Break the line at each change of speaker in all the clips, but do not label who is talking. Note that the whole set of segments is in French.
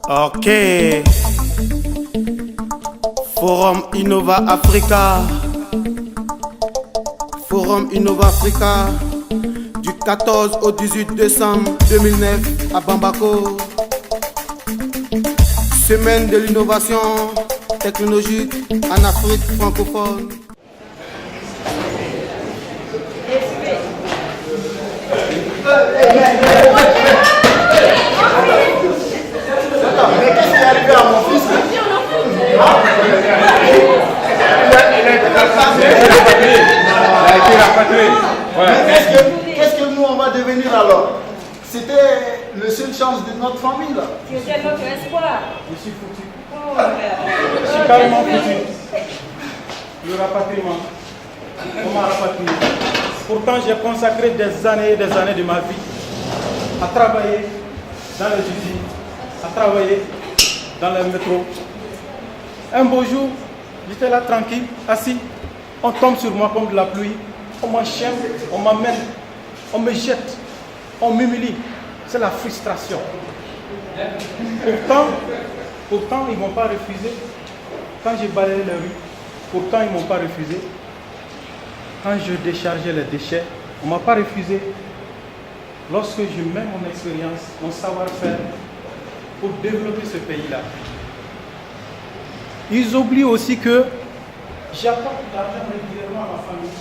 Ok. Forum Innova Africa. Forum Innova Africa. Du 14 au 18 décembre 2009 à Bamako. Semaine de l'innovation technologique en Afrique francophone.
Mais qu'est-ce qui est arrivé à mon fils?
Il a été rapatrié.
Mais qu'est-ce que nous on va devenir alors? C'était la seule chance de notre famille là.
C'était notre espoir.
Je suis foutu.
Oh, merde.
Je suis carrément foutu. Le rapatriement. On m'a rapatrié. Pourtant, j'ai consacré des années et des années de ma vie à travailler dans les usines, à travailler dans le métro. Un beau jour, j'étais là tranquille, assis. On tombe sur moi comme de la pluie. On m'enchaîne, on m'amène, on me jette, on m'humilie. C'est la frustration. Pourtant, ils ne m'ont pas refusé. Quand j'ai balayé les rues, pourtant, ils ne m'ont pas refusé. Quand je déchargeais les déchets, on ne m'a pas refusé. Lorsque je mets mon expérience, mon savoir-faire pour développer ce pays-là, ils oublient aussi que j'apporte de l'argent régulièrement à ma famille,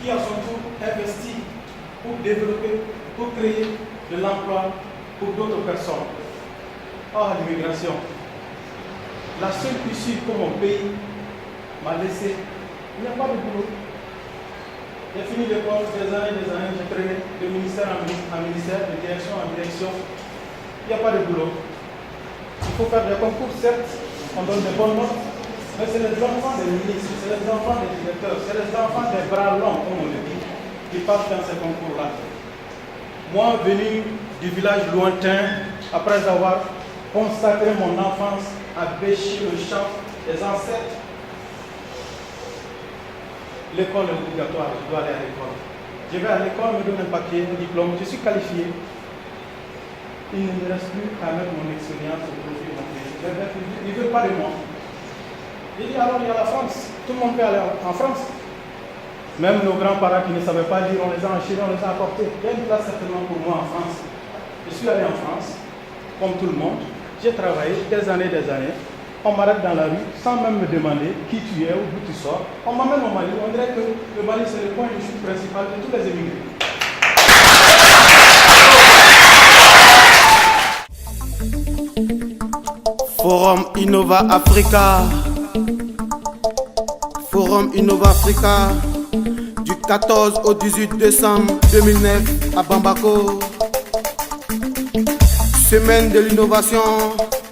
qui à son tour investit pour développer, pour créer de l'emploi pour d'autres personnes. Or, l'immigration, la seule issue pour mon pays m'a laissé, il n'y a pas de boulot. J'ai fini l'école des années, j'ai traîné de ministère en ministère, de direction en direction. Il n'y a pas de boulot. Il faut faire des concours, certes, on donne des bonnes notes, mais c'est les enfants des ministres, c'est les enfants des directeurs, c'est les enfants des bras longs, comme on le dit, qui passent dans ces concours-là. Moi, venu du village lointain, après avoir consacré mon enfance à bêcher le champ des ancêtres, l'école est obligatoire, je dois aller à l'école. Je vais à l'école, me donne un papier, un diplôme, je suis qualifié. Il ne me reste plus qu'à mettre mon expérience au profit de mon pays. Ils ne veulent pas de moi. Il dit alors il y a la France, tout le monde peut aller en France. Même nos grands-parents qui ne savaient pas lire, on les a enchaînés, on les a apportés. Il y a une place certainement pour moi en France. Je suis allé en France, comme tout le monde. J'ai travaillé des années. On m'arrête dans la rue sans même me demander qui tu es ou d'où tu sors. On m'amène au Mali. On dirait que le Mali c'est le point de chute principal de tous les émigrés.
Forum Innova Africa. Forum Innova Africa. Du 14 au 18 décembre 2009 à Bamako. Semaine de l'innovation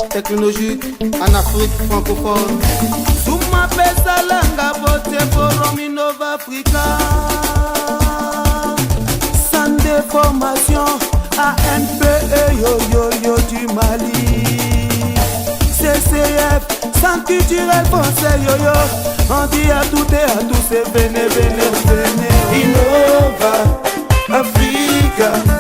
technologique en Afrique francophone. Souma Pesalanga voté Forum Innova Africa. Sans déformation, ANPE yo du Mali. CCF, sans culturel français yo. On dit à tout et à tous, venez. Innova Africa.